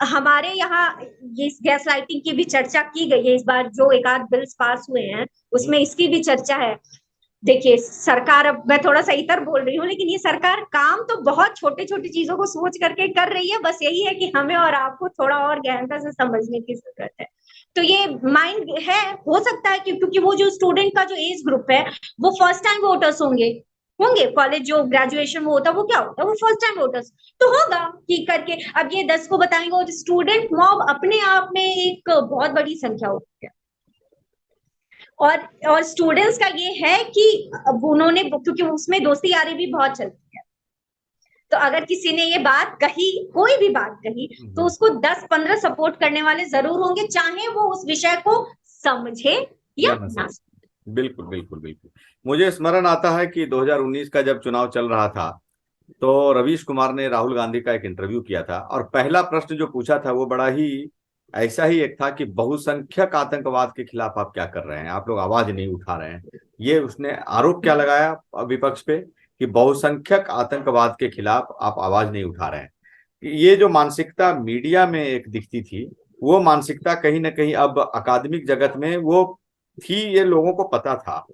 हमारे यहाँ ये गैस लाइटिंग की भी चर्चा की गई है। इस बार जो एक आध बिल्स पास हुए हैं उसमें इसकी भी चर्चा है। देखिए सरकार, अब मैं थोड़ा सा इतर बोल रही हूँ, लेकिन ये सरकार काम तो बहुत छोटे छोटी चीजों को सोच करके कर रही है। बस यही है कि हमें और आपको थोड़ा और गहनता से समझने की जरूरत है। तो ये माइंड है, हो सकता है कि क्योंकि वो जो स्टूडेंट का जो एज ग्रुप है वो फर्स्ट टाइम वोटर्स होंगे कॉलेज जो ग्रेजुएशन में होता है वो क्या होता है, वो फर्स्ट टाइम वोटर्स। तो होगा कि करके अब ये 10 को बताएंगे, और स्टूडेंट मॉब अपने आप में एक बहुत बड़ी संख्या होती है। और स्टूडेंट्स का ये है कि अब उन्होंने, क्योंकि उसमें दोस्ती यारी भी बहुत चलती है, तो अगर किसी ने ये बात कही, कोई भी बात कही, तो उसको 10-15 सपोर्ट करने वाले जरूर होंगे, चाहे वो उस विषय को समझे या ना। बिल्कुल बिल्कुल बिल्कुल। मुझे स्मरण आता है कि 2019 का जब चुनाव चल रहा था तो रवीश कुमार ने राहुल गांधी का एक इंटरव्यू किया था और पहला प्रश्न जो पूछा था वो बड़ा ही ऐसा ही एक था कि बहुसंख्यक आतंकवाद के खिलाफ आप क्या कर रहे हैं, आप लोग आवाज नहीं उठा रहे हैं। ये उसने आरोप क्या लगाया विपक्ष पे कि बहुसंख्यक आतंकवाद के खिलाफ आप आवाज नहीं उठा रहे हैं। ये जो मानसिकता मीडिया में एक दिखती थी, वो मानसिकता कहीं ना कहीं अब अकादमिक जगत में वो थी, ये लोगों को पता था,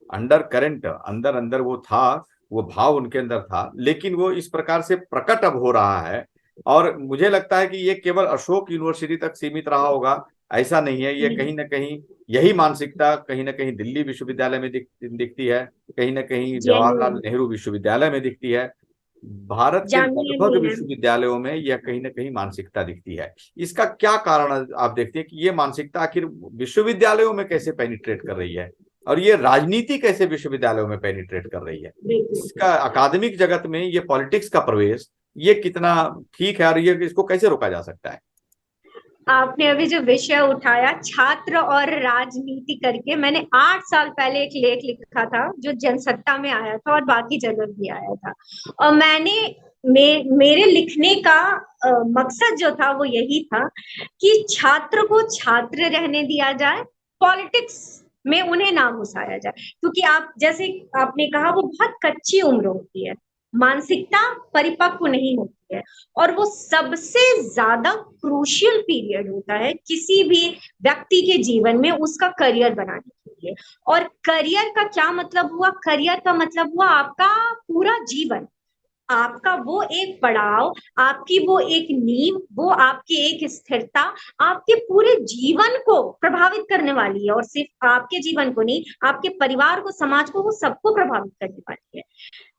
अंडर करंट अंदर अंदर वो था, वो भाव उनके अंदर था, लेकिन वो इस प्रकार से प्रकट अब हो रहा है। और मुझे लगता है कि ये केवल अशोक यूनिवर्सिटी तक सीमित रहा होगा, ऐसा नहीं है। ये कहीं ना कहीं यही मानसिकता कहीं ना कहीं दिल्ली विश्वविद्यालय में दिखती है, कहीं ना कहीं जवाहरलाल जेन्युइन, नेहरू विश्वविद्यालय में दिखती है, भारत के जानना लगभग भी है। विश्वविद्यालयों में यह कहीं ना कहीं मानसिकता दिखती है। इसका क्या कारण आप देखते हैं कि ये मानसिकता आखिर विश्वविद्यालयों में कैसे पेनिट्रेट कर रही है, और ये राजनीति कैसे विश्वविद्यालयों में पेनिट्रेट कर रही है? बिल्कुल। इसका अकादमिक जगत में ये पॉलिटिक्स का प्रवेश ये कितना ठीक है, और ये इसको कैसे रोका जा सकता है? आपने अभी जो विषय उठाया छात्र और राजनीति करके, मैंने 8 साल पहले एक लेख लिखा था जो जनसत्ता में आया था और बाकी जगह भी आया था। और मेरे लिखने का मकसद जो था वो यही था कि छात्र को छात्र रहने दिया जाए, पॉलिटिक्स में उन्हें ना घुसाया जाए। क्योंकि आप जैसे आपने कहा वो बहुत कच्ची उम्र होती है, मानसिकता परिपक्व नहीं होती है, और वो सबसे ज्यादा क्रूशियल पीरियड होता है किसी भी व्यक्ति के जीवन में उसका करियर बनाने के लिए। और करियर का क्या मतलब हुआ? करियर का मतलब हुआ आपका पूरा जीवन, आपका वो एक पड़ाव, आपकी वो एक नींव, वो आपकी एक स्थिरता आपके पूरे जीवन को प्रभावित करने वाली है। और सिर्फ आपके जीवन को नहीं, आपके परिवार को, समाज को, वो सबको प्रभावित करने वाली है।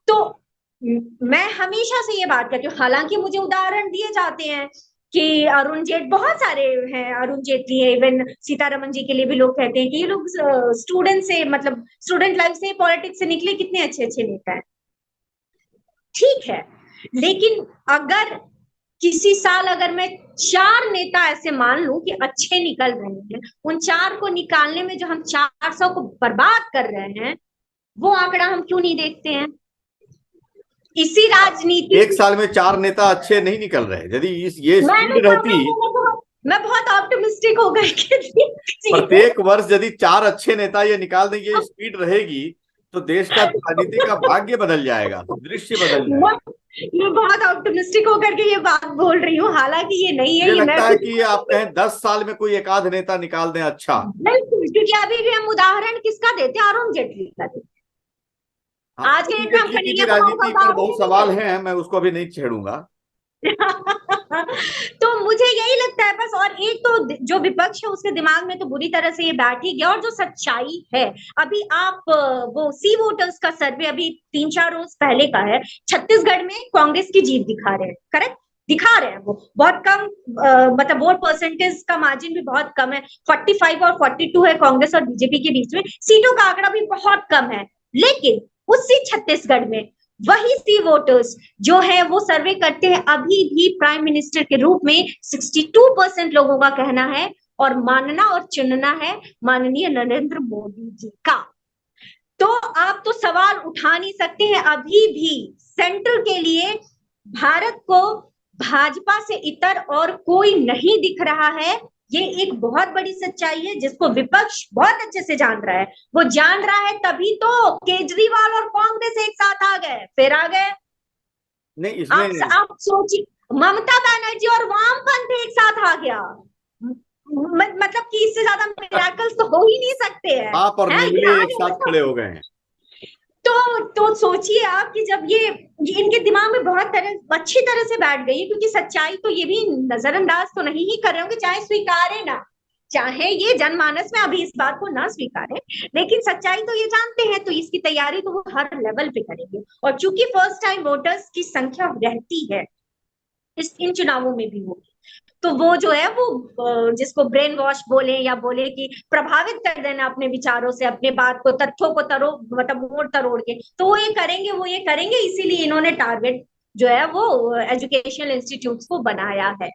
तो मैं हमेशा से ये बात करती हूँ, हालांकि मुझे उदाहरण दिए जाते हैं कि अरुण जेट, बहुत सारे हैं, अरुण जेटली है, इवन सीतारमन जी के लिए भी लोग कहते हैं कि ये लोग स्टूडेंट से, मतलब स्टूडेंट लाइफ से, पॉलिटिक्स से निकले, कितने अच्छे अच्छे नेता हैं। ठीक है, लेकिन अगर किसी साल अगर मैं 4 नेता ऐसे मान लूं कि अच्छे निकल रहे हैं, उन 4 को निकालने में जो हम 400 को बर्बाद कर रहे हैं, वो आंकड़ा हम क्यों नहीं देखते हैं? इसी राजनीति एक साल में 4 नेता अच्छे नहीं निकल रहे, यदि इस ये मैंने स्पीड कहा, रहती, मैं बहुत ऑप्टिमिस्टिक हो गई कि प्रत्येक वर्ष यदि 4 अच्छे नेता ये निकाल दें, ये स्पीड रहेगी, तो देश का राजनीति का भाग्य बदल जाएगा, दृश्य बदल मैं जाएगा। मैं बहुत ऑप्टिमिस्टिक होकर के ये बात बोल रही हूँ, हालांकि ये नहीं है, मुझे ये मैं लगता है खुद। कि ये आप कहें 10 साल में कोई एक आध नेता निकाल दें अच्छा। बिल्कुल, क्योंकि अभी भी हम उदाहरण किसका देते हैं? अरुण जेटली का देते हाँ, हैं। आज के अरुण डेट में हम जेटली की भी कन्हैया कुमार का राजनीति पर उदाहरण बहुत नहीं सवाल देते। हैं, मैं उसको अभी नहीं छेड़ूंगा। तो मुझे यही लगता है बस। और एक तो जो विपक्ष है उसके दिमाग में तो बुरी तरह से ये बैठ ही गया, और जो सच्चाई है, अभी आप वो सी वोटर्स का सर्वे अभी 3-4 रोज पहले का है, छत्तीसगढ़ में कांग्रेस की जीत दिखा रहे हैं, करेक्ट दिखा रहे हैं। वो बहुत कम, मतलब वोट परसेंटेज का मार्जिन भी बहुत कम है, 45 और 42 है कांग्रेस और बीजेपी के बीच में, सीटों का आंकड़ा भी बहुत कम है। लेकिन उसी छत्तीसगढ़ में वही सी वोटर्स जो है वो सर्वे करते हैं, अभी भी प्राइम मिनिस्टर के रूप में 62% लोगों का कहना है, और मानना और चुनना है माननीय नरेंद्र मोदी जी का। तो आप तो सवाल उठा नहीं सकते हैं, अभी भी सेंटर के लिए भारत को भाजपा से इतर और कोई नहीं दिख रहा है। ये एक बहुत बड़ी सच्चाई है जिसको विपक्ष बहुत अच्छे से जान रहा है। वो जान रहा है, तभी तो केजरीवाल और कांग्रेस एक साथ आ गए, फिर आ गए। नहीं इसमें आप सोचिए, ममता बनर्जी और वामपंथ एक साथ आ गया। मतलब कि इससे ज्यादा मिराकल्स तो हो ही नहीं सकते हैं, बाप और है ये मेमले आ एक गया साथ ना। खड़े हो गए हैं। तो सोचिए आप कि जब ये इनके दिमाग में बहुत अच्छी तरह से बैठ गई है, क्योंकि सच्चाई तो ये भी नजरअंदाज तो नहीं ही कर रहे होंगे, चाहे स्वीकारे ना, चाहे ये जनमानस में अभी इस बात को ना स्वीकारे, लेकिन सच्चाई तो ये जानते हैं, तो इसकी तैयारी तो वो हर लेवल पे करेंगे। और चूंकि फर्स्ट टाइम वोटर्स की संख्या रहती है इन चुनावों में भी होगी, तो वो जो है वो जिसको ब्रेन वॉश बोले या बोले कि प्रभावित कर देना अपने विचारों से, अपने बात को, तथ्यों को मतलब मोड़ तरोड़ के, तो वो ये करेंगे, वो ये करेंगे। इसीलिए इन्होंने टारगेट जो है वो एजुकेशनल इंस्टीट्यूट्स को बनाया है।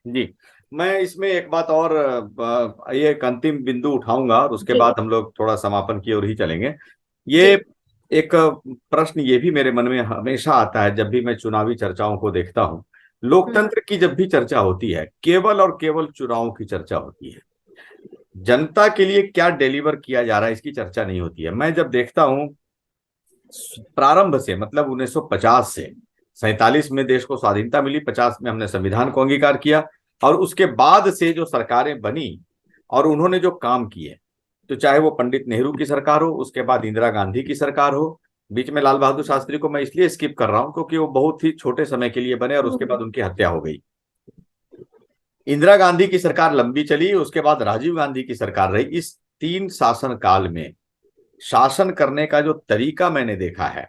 जी, मैं इसमें एक बात और ये एक अंतिम बिंदु उठाऊंगा और उसके जी बाद हम लोग थोड़ा समापन की ओर ही चलेंगे। ये जी एक प्रश्न ये भी मेरे मन में हमेशा आता है जब भी मैं चुनावी चर्चाओं को देखता हूँ। लोकतंत्र की जब भी चर्चा होती है, केवल और केवल चुनावों की चर्चा होती है। जनता के लिए क्या डिलीवर किया जा रहा है इसकी चर्चा नहीं होती है। मैं जब देखता हूँ प्रारंभ से, मतलब 1950 से, 47 में देश को स्वाधीनता मिली, 50 में हमने संविधान को अंगीकार किया, और उसके बाद से जो सरकारें बनी और उन्होंने जो काम किए, तो चाहे वो पंडित नेहरू की सरकार हो, उसके बाद इंदिरा गांधी की सरकार हो, बीच में लाल बहादुर शास्त्री को मैं इसलिए स्किप कर रहा हूं क्योंकि वो बहुत ही छोटे समय के लिए बने और उसके बाद उनकी हत्या हो गई। इंदिरा गांधी की सरकार लंबी चली, उसके बाद राजीव गांधी की सरकार रही। इस 3 शासन काल में शासन करने का जो तरीका मैंने देखा है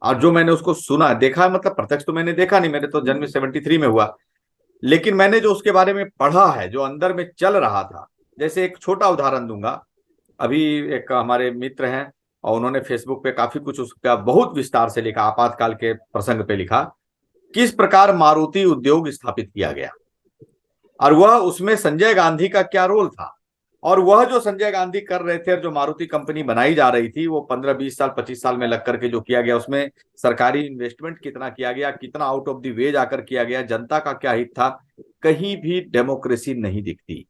और जो मैंने उसको सुना, देखा मतलब प्रत्यक्ष तो मैंने देखा नहीं, मेरे तो जन्म 73 में हुआ, लेकिन मैंने जो उसके बारे में पढ़ा है, जो अंदर में चल रहा था। जैसे एक छोटा उदाहरण दूंगा। अभी एक हमारे मित्र हैं और उन्होंने फेसबुक पे काफी कुछ उसका बहुत विस्तार से लिखा, आपातकाल के प्रसंग पे लिखा, किस प्रकार मारुति उद्योग स्थापित किया गया और वह उसमें संजय गांधी का क्या रोल था, और वह जो संजय गांधी कर रहे थे और जो मारुति कंपनी बनाई जा रही थी, वो 15-20 साल 25 साल में लग करके जो किया गया, उसमें सरकारी इन्वेस्टमेंट कितना किया गया, कितना आउट ऑफ द वे जाकर किया गया, जनता का क्या हित था, कहीं भी डेमोक्रेसी नहीं दिखती।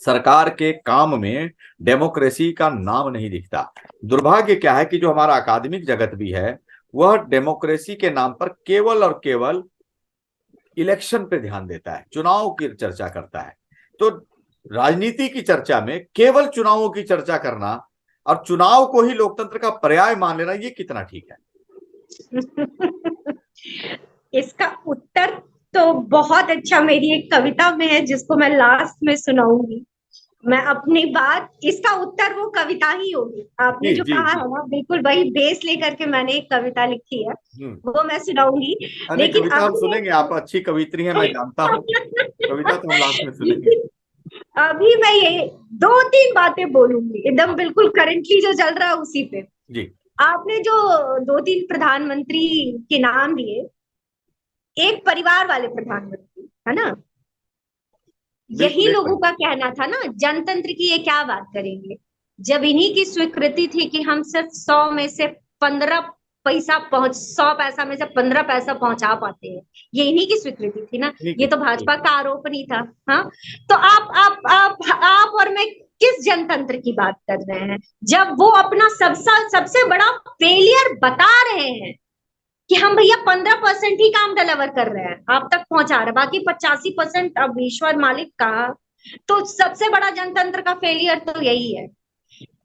सरकार के काम में डेमोक्रेसी का नाम नहीं दिखता। दुर्भाग्य क्या है कि जो हमारा अकादमिक जगत भी है, वह डेमोक्रेसी के नाम पर केवल और केवल इलेक्शन पे ध्यान देता है, चुनाव की चर्चा करता है। तो राजनीति की चर्चा में केवल चुनावों की चर्चा करना और चुनाव को ही लोकतंत्र का पर्याय मान लेना, ये कितना ठीक है? इसका उत्तर तो बहुत अच्छा मेरी एक कविता में है जिसको मैं लास्ट में सुनाऊंगी। मैं अपनी बात, इसका उत्तर वो कविता ही होगी। आपने जी जो जी कहा जी। है ना, बिल्कुल वही बेस लेकर के मैंने एक कविता लिखी है, हम्म। वो मैं सुनाऊंगी। अरे लेकिन कविता हम अभी सुनेंगे, आप अच्छी कवित्री हैं, मैं जानता हूँ। कविता तो हम लास्ट में सुनेंगे। लेकिन अभी मैं ये 2-3 बातें बोलूंगी एकदम बिल्कुल करंटली जो चल रहा है उसी पे। जी। आपने जो 2-3 प्रधानमंत्री के नाम लिए, एक परिवार वाले प्रधानमंत्री है ना, यही बिल्कुल एक लोगों परिवार। का कहना था ना, जनतंत्र की ये क्या बात करेंगे, जब इन्हीं की स्वीकृति थी कि हम सिर्फ 100 में से 15 पैसा 100 पैसा में से 15 पैसा पहुंचा पाते हैं, ये इन्हीं की स्वीकृति थी ना। ठीक ये है तो भाजपा का आरोप नहीं था। हाँ, तो आप और मैं किस जनतंत्र की बात कर रहे हैं, जब वो अपना सबसे बड़ा फेलियर बता रहे हैं कि हम भैया 15% ही काम डिलीवर कर रहे हैं, आप तक पहुंचा रहे हैं, बाकी 85% अब ईश्वर मालिक का। तो सबसे बड़ा जनतंत्र का फेलियर तो यही है।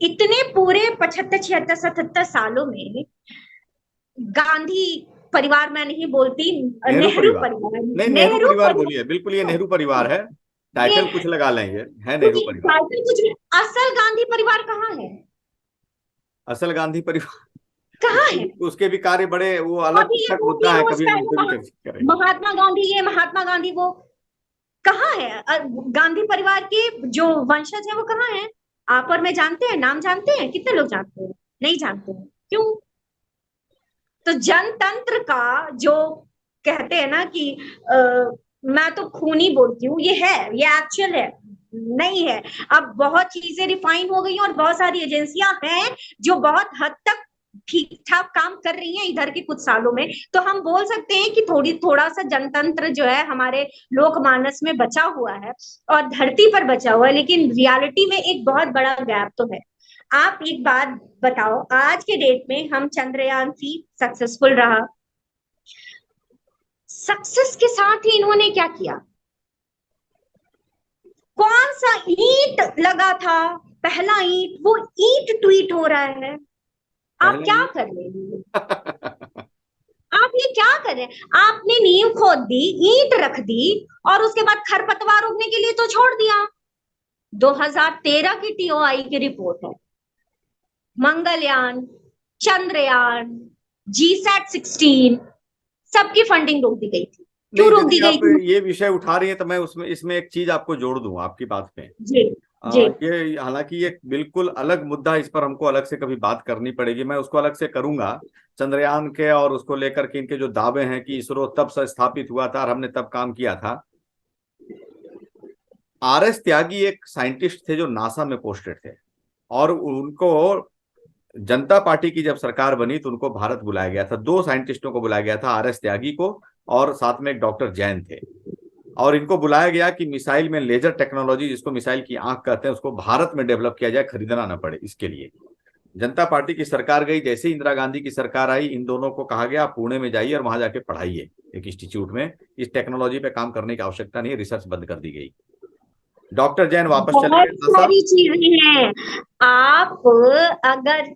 इतने पूरे 75 76 77 सालों में गांधी परिवार में नहीं बोलती, नेहरू नेहरू परिवार। परिवार, नहीं, नेहरू नेहरू परिवार बोलिए, बिल्कुल ये परिवार, नेहरू परिवार है। ये टाइटल कुछ लगा लें, ये है कुछ नेहरू परिवार। टाइटल कुछ भी, असल गांधी परिवार कहाँ है? असल गांधी परिवार। कहाँ है? उसके भी कार्य बड़े, वो अलग अभी ये पृथक मुद्दा 2-3 है, रोज कभी हम उस पर भी पहले चर्चा करेंगे। महात्मा गांधी ये, महात्मा गांधी वो, कहाँ है? गांधी परिवार के जो वंशज है वो कहाँ है? आप और मैं जानते हैं, नाम जानते हैं? कितने लोग जानते हैं? नहीं जानते हैं। क्यों? तो जनतंत्र का जो कहते हैं ना कि मैं तो खूनी बोलती हूँ, ये है, ये एक्चुअल है नहीं है। अब बहुत चीजें रिफाइन हो गई और बहुत सारी एजेंसियां हैं जो बहुत हद तक ठीक ठाक काम कर रही हैं इधर के कुछ सालों में, तो हम बोल सकते हैं कि थोड़ा सा जनतंत्र जो है हमारे लोकमानस में बचा हुआ है और धरती पर बचा हुआ है, लेकिन रियलिटी में एक बहुत बड़ा गैप तो है। आप एक बात बताओ, आज के डेट में हम चंद्रयान 3 सक्सेसफुल रहा, सक्सेस के साथ ही इन्होंने क्या किया? कौन सा ईंट लगा था, पहला ईंट, वो ईंट ट्वीट हो रहा है। आप पहले क्या ही। कर रहे हैं? आप ये क्या कर रहे हैं? आपने नींव खोद दी, ईंट रख दी और उसके बाद खरपतवार उगने के लिए तो छोड़ दिया। 2013 की टीओआई की रिपोर्ट है, मंगलयान, चंद्रयान, GSAT-16 सबकी फंडिंग रोक दी गई थी। क्यों नहीं, रोक दी यदि गई आप थी? ये विषय उठा रही है तो मैं उसमें इसमें एक चीज आपको जोड़ दूं आपकी बात में। जी जी। ये हालांकि ये बिल्कुल अलग मुद्दा, इस पर हमको अलग से कभी बात करनी पड़ेगी, मैं उसको अलग से करूंगा। चंद्रयान के और उसको लेकर के इनके जो दावे हैं कि इसरो तब से स्थापित हुआ था और हमने तब काम किया था। RS त्यागी एक साइंटिस्ट थे जो नासा में पोस्टेड थे, और उनको जनता पार्टी की जब सरकार बनी तो उनको भारत बुलाया गया था, दो साइंटिस्टों को बुलाया गया था, आर एस त्यागी को और साथ में एक डॉक्टर जैन थे। और इनको बुलाया गया कि मिसाइल में लेजर टेक्नोलॉजी, जिसको मिसाइल की आंख कहते हैं, उसको भारत में डेवलप किया जाए, खरीदना ना पड़े। इसके लिए जनता पार्टी की सरकार गई। जैसे ही इंदिरा गांधी की सरकार आई, इन दोनों को कहा गया आप पुणे में जाइए और वहां जाके पढ़ाइए एक इंस्टीट्यूट में, इस टेक्नोलॉजी पे काम करने की आवश्यकता नहीं है, रिसर्च बंद कर दी गई। डॉक्टर जैन वापस चले बहुत गए नासा। सारी चीजें हैं। आप अगर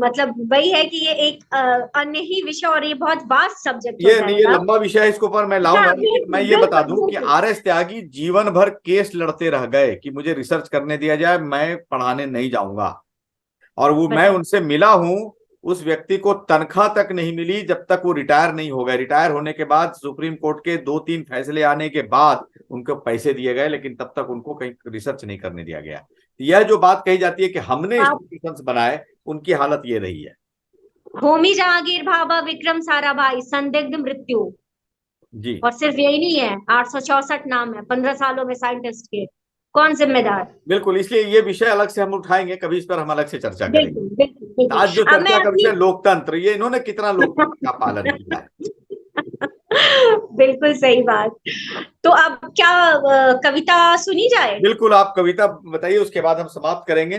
मतलब वही है कि ये एक अन्य ही विषय और ये बहुत वास्ट सब्जेक्ट हो ये नहीं, ये जाएगा। लंबा विषय है, इसके ऊपर मैं लाऊंगा, हाँ लेकिन मैं बिल्कुल ये बता बिल्कुल दूं कि बिल्कुल। आर एस त्यागी जीवन भर केस लड़ते रह गए कि मुझे रिसर्च करने दिया जाए, मैं पढ़ाने नहीं जाऊंगा। और वो मैं बताइए। उनसे मिला हूं, उस व्यक्ति को तनख्वाह तक नहीं मिली जब तक वो रिटायर नहीं हो गए। रिटायर होने के बाद सुप्रीम कोर्ट के 2-3 फैसले आने के बाद उनको पैसे दिए गए, लेकिन तब तक उनको कहीं रिसर्च नहीं करने दिया गया। यह जो बात कही जाती है कि हमने आप इंस्टीट्यूशंस बनाए, उनकी हालत ये रही है। होमी जहांगीर भाभा विक्रम साराभाई संदिग्ध मृत्यु। जी और सिर्फ यही नहीं है, 864 नाम है 15 सालों में साइंटिस्ट के। कौन जिम्मेदार? बिल्कुल, इसलिए ये विषय अलग से हम उठाएंगे, कभी इस पर हम अलग से चर्चा करेंगे। बिल्कुल बिल्कुल आज जो बिल्कुल। अब मैं चर्चा का अपनी विषय लोकतंत्र, ये इन्होंने कितना लोकतंत्र का पालन किया है। बिल्कुल सही बात। तो अब क्या कविता सुनी जाए? बिल्कुल, आप कविता बताइए, उसके बाद हम समाप्त करेंगे।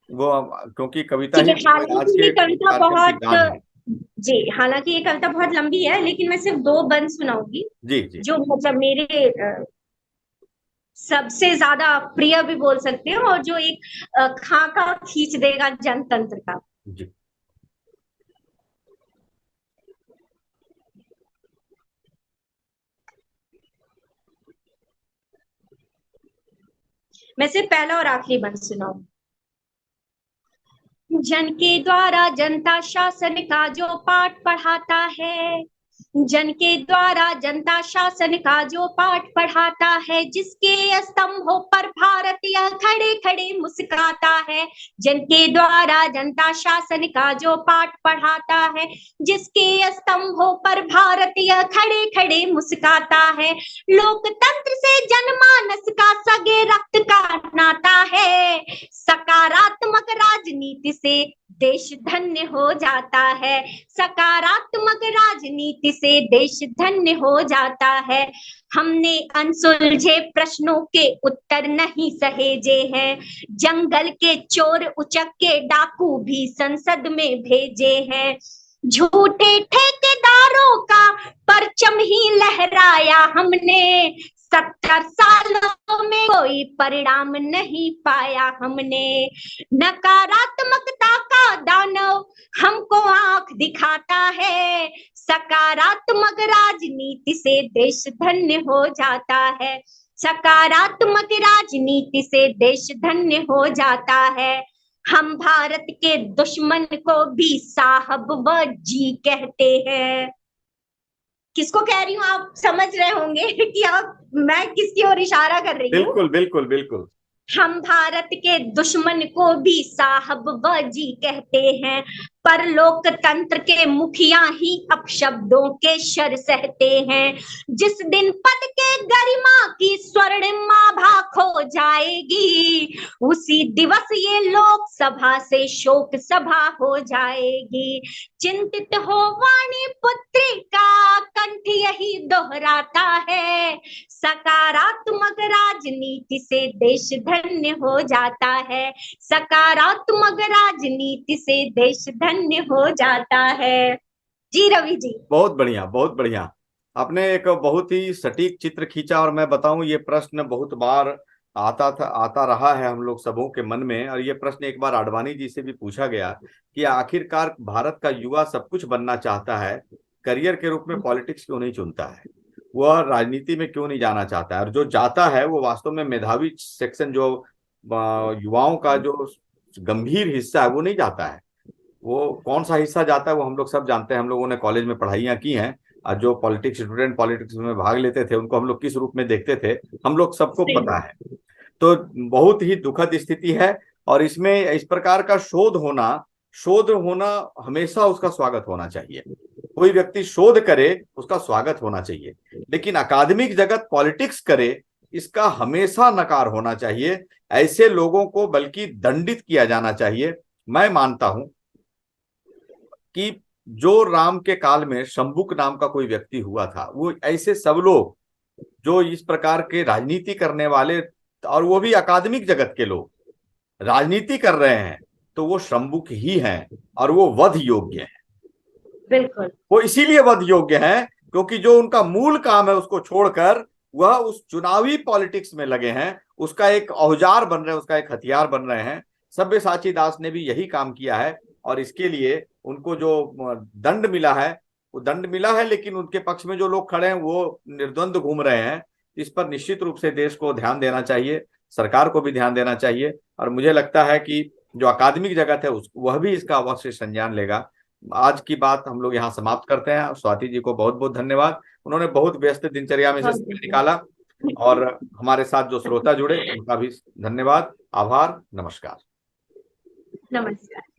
क्योंकि कविता ठीक ही है। आज हालांकि के ये कविता कार्यक्रम की बहुत जान है। जी, हालांकि ये कविता बहुत लंबी है, लेकिन मैं सिर्फ दो बंद सुनाऊंगी जी जी जो मतलब मेरे सबसे ज्यादा प्रिय भी बोल सकते हैं, और जो एक खाका खींच देगा जनतंत्र का। जी। मैं सिर्फ पहला और आखिरी बंद सुनाऊं। जन के द्वारा जनता शासन का जो पाठ पढ़ाता है, जन के द्वारा जनता शासन का जो पाठ पढ़ाता है, जिसके स्तंभों पर भारत यह खड़े खड़े मुस्कुराता है। जन के द्वारा जनता शासन का जो पाठ पढ़ाता है, जिसके स्तंभों पर भारत यह खड़े खड़े मुस्कुराता है। लोकतंत्र से जनमानस का सगे रक्त का नाता है, सकारात्मक राजनीति से देश धन्य हो जाता है। सकारात्मक राजनीति से देश धन्य हो जाता है। हमने अनसुलझे प्रश्नों के उत्तर नहीं सहेजे हैं, जंगल के चोर उचक्के डाकू भी संसद में भेजे हैं। झूठे ठेकेदारों का परचम ही लहराया हमने, 70 सालों में कोई परिणाम नहीं पाया हमने। नकारात्मकता का दानव हमको आंख दिखाता है, सकारात्मक राजनीति से देश धन्य हो जाता है। सकारात्मक राजनीति से देश धन्य हो जाता है। हम भारत के दुश्मन को भी साहब व जी कहते हैं। किसको कह रही हूँ आप समझ रहे होंगे कि आप मैं किसकी ओर इशारा कर रही हूँ। बिल्कुल बिल्कुल बिल्कुल। हम भारत के दुश्मन को भी साहब व जी कहते हैं, पर लोकतंत्र के मुखिया ही अपशब्दों के शर सहते हैं। जिस दिन पद के गरिमा की स्वर्णिम आभा खो जाएगी, उसी दिवस ये लोकसभा से शोक सभा हो जाएगी। चिंतित हो वाणी पुत्रिका, कंठ यही दोहराता है, सकारात्मक राजनीति से देश धन्य हो जाता है। सकारात्मक राजनीति से देश धन्य हो जाता है। जी रवि जी। बहुत बढ़िया, बहुत बढ़िया। आपने एक बहुत ही सटीक चित्र खींचा। और मैं बताऊं, ये प्रश्न बहुत बार आता रहा है हम लोग सबों के मन में। और ये प्रश्न एक बार आडवाणी जी से भी पूछा गया कि आखिरकार भारत का युवा सब कुछ बनना चाहता है, करियर के रूप में पॉलिटिक्स क्यों नहीं चुनता है, वह राजनीति में क्यों नहीं जाना चाहता है। और जो जाता है वो वास्तव में मेधावी सेक्शन, जो युवाओं का जो गंभीर हिस्सा है, वो नहीं जाता है। वो कौन सा हिस्सा जाता है वो हम लोग सब जानते हैं, हम लोगों ने कॉलेज में पढ़ाइयाँ की हैं। और जो पॉलिटिक्स स्टूडेंट पॉलिटिक्स में भाग लेते थे, उनको हम लोग किस रूप में देखते थे, हम लोग सबको पता है। तो बहुत ही दुखद स्थिति है। और इसमें इस प्रकार का शोध होना हमेशा उसका स्वागत होना चाहिए। कोई व्यक्ति शोध करे, उसका स्वागत होना चाहिए। लेकिन अकादमिक जगत पॉलिटिक्स करे, इसका हमेशा नकार होना चाहिए। ऐसे लोगों को बल्कि दंडित किया जाना चाहिए। मैं मानता हूं कि जो राम के काल में शंबुक नाम का कोई व्यक्ति हुआ था, वो ऐसे सब लोग जो इस प्रकार के राजनीति करने वाले, और वो भी अकादमिक जगत के लोग राजनीति कर रहे हैं, तो वो शंबुक ही हैं और वो वध योग्य हैं। बिल्कुल। वो इसीलिए वध योग्य हैं क्योंकि जो उनका मूल काम है उसको छोड़कर वह उस चुनावी पॉलिटिक्स में लगे हैं, उसका एक औजार बन रहे हैं, उसका एक हथियार बन रहे हैं। सब्यसाची दास ने भी यही काम किया है और इसके लिए उनको जो दंड मिला है वो दंड मिला है, लेकिन उनके पक्ष में जो लोग खड़े हैं वो निर्द्वंद घूम रहे हैं। इस पर निश्चित रूप से देश को ध्यान देना चाहिए, सरकार को भी ध्यान देना चाहिए, और मुझे लगता है कि जो अकादमिक जगत है उस वह भी इसका अवश्य संज्ञान लेगा। आज की बात हम लोग यहाँ समाप्त करते हैं। स्वाति जी को बहुत बहुत धन्यवाद, उन्होंने बहुत व्यस्त दिनचर्या में से समय निकाला, और हमारे साथ जो श्रोता जुड़े उनका भी धन्यवाद, आभार, नमस्कार। नमस्कार।